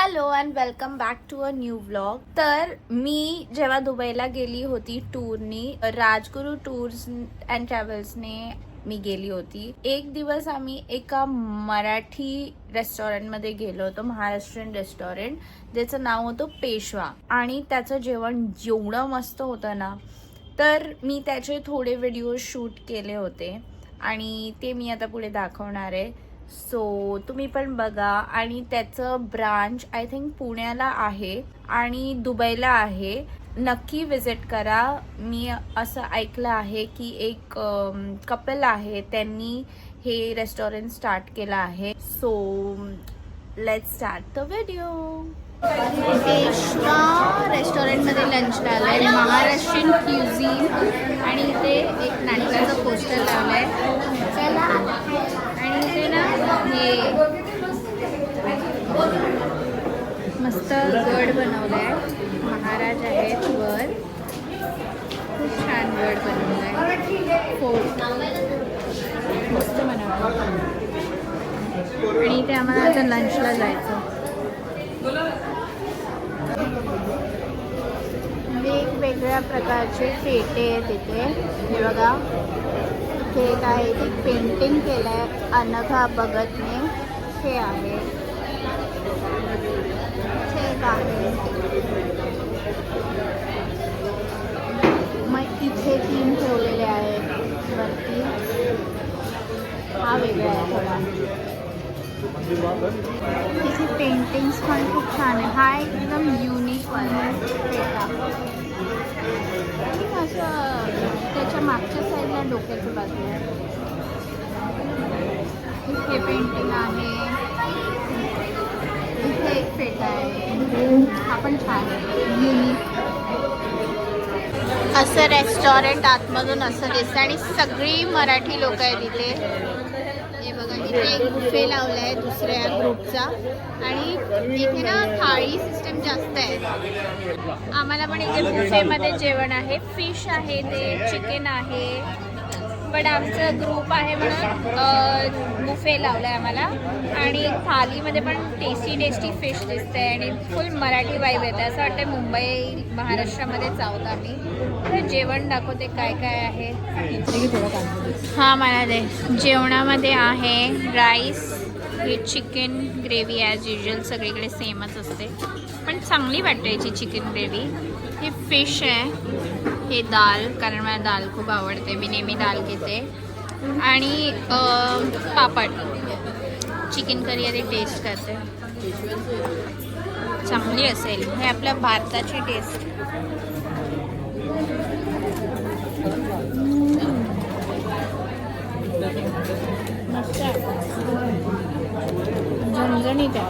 Hello and welcome back to a new vlog. तर मी जेव्हा दुबईला गेली होती टूरनी, राजगुरू टूर्स अँड ट्रॅव्हल्सने मी गेली होती. एक दिवस आम्ही एका मराठी रेस्टॉरंटमध्ये गेलो होतो, महाराष्ट्रीयन रेस्टॉरंट, ज्याचं नाव होतं पेशवा. आणि त्याचं जेवण जेवढं मस्त होतं ना, तर मी त्याचे थोडे व्हिडिओ शूट केले होते आणि ते मी आता पुढे दाखवणार आहे. सो तुम्ही पण बघा. आणि त्याचं ब्रांच आय थिंक पुण्याला आहे आणि दुबईला आहे. नक्की विजिट करा. मी असं ऐकलं आहे की एक कपल आहे, त्यांनी हे रेस्टॉरंट स्टार्ट केलं आहे. So let's start the video. Peshwa रेस्टॉरंटमध्ये लंचला आलं आहे, महाराष्ट्रीयन क्युझिन. आणि इथे एक नाटकाचं पोस्टर लावलं आहे. आणि इथे ना हे मस्त गड बनवलं आहे, महाराज आहेत वर, खूप छान गड बनवलं आहे, फोर्ट मस्त बनवलं. आणि इथे आम्हाला आता लंचला जायचं. वेगवेगळ्या प्रकारचे पेटे आहेत इथे. हे बघा, इथे एक आहे, एक पेंटिंग केलं आहे अनघा भगतने, हे आहे. इथे एक आहे, मग इथे 3 ठेवलेले आहेत वरती. हा वेगळा आहे थोडा. तिथे पेंटिंग्स पण खूप छान आहे. हा एकदम युनिक वाला पेटा. असं त्याच्या मागच्या साईडला डोक्याच्या बाजूला इथे पेंटिंग आहे. इथे एक पेटा आहे, हा पण छान आहे, युनिक. असं रेस्टॉरंट आतमधून असं दिसतं आणि सगळी मराठी लोक आहेत इथे. हे बघा, इथे एक बुफे लावला आहे दुसऱ्या ग्रुपचा. आणि इथे ना थाळी सिस्टम जास्त आहे. आम्हाला पण इथे बुफेमध्ये जेवण आहे, फिश आहे, ते चिकन आहे. बट आमचं ग्रुप आहे म्हणून बुफे लावला आहे आम्हाला. आणि थालीमध्ये पण टेस्टी फिश दिसते आणि फुल मराठी वाईब येते. असं वाटतं मुंबई महाराष्ट्रामध्येच आहोत आम्ही. तर जेवण दाखवते काय काय आहे. हां, मला दे. जेवणामध्ये आहे राईस, हे चिकन ग्रेव्ही ॲज युजल, सगळीकडे सेमच असते पण चांगली वाटते याची चिकन ग्रेव्ही. हे फिश आहे, हे दाल, कारण मला दाल खूप आवडते, मी नेहमी दाल घेते. आणि पापड, चिकन करी आधी टेस्ट करते, चांगली असेल. हे आपल्या भारताची टेस्ट. मस्त आहे, झणझणीत आहे.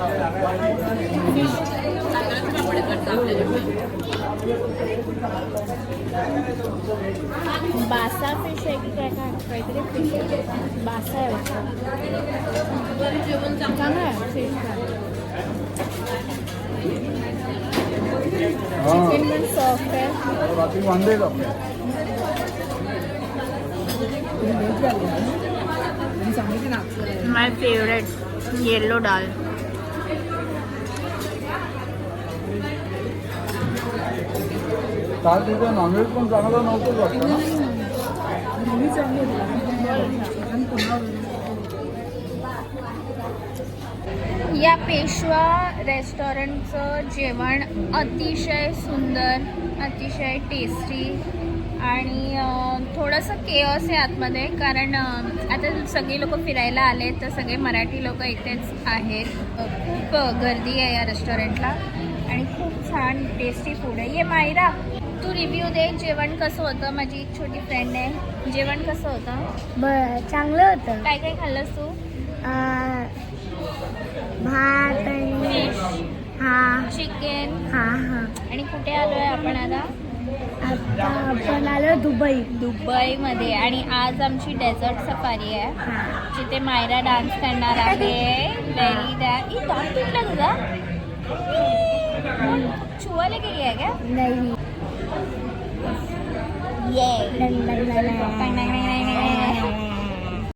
बासा फिश आहे की काय, काहीतरी फिश आहे, बासा आहे वाटतं. चांगलं आहे फिश. चिकन पण सॉफ्ट आहे. माय फेवरेट येलो दाल. नॉनव्हेज पण चांगलं नव्हतं वाटतं ना. या पेशवा रेस्टॉरंटचं जेवण अतिशय सुंदर, अतिशय टेस्टी. आणि थोडंसं केअस आहे आतमध्ये, कारण आता सगळे लोक फिरायला आले, तर सगळे मराठी लोक इथेच आहेत. खूप गर्दी आहे या रेस्टॉरंटला आणि खूप छान टेस्टी फूड आहे. ये मायरा, तू रिव्ह्यू दे, जेवण कसं होतं. माझी एक छोटी फ्रेंड आहे, जेवण कसं होतं? बरं, चांगलं होतं. काय काय खाल्लंस तू? भात आणि फिश, हां चिकन. हां. आणि कुठे आलोय आपण आता? आता आपण आलो दुबईमध्ये. आणि आज आमची डेझर्ट सफारी आहे, जिथे मायरा डान्स करणार आहे. बेली डान्स तुझा छुवायला गेली आहे का? नाही. ये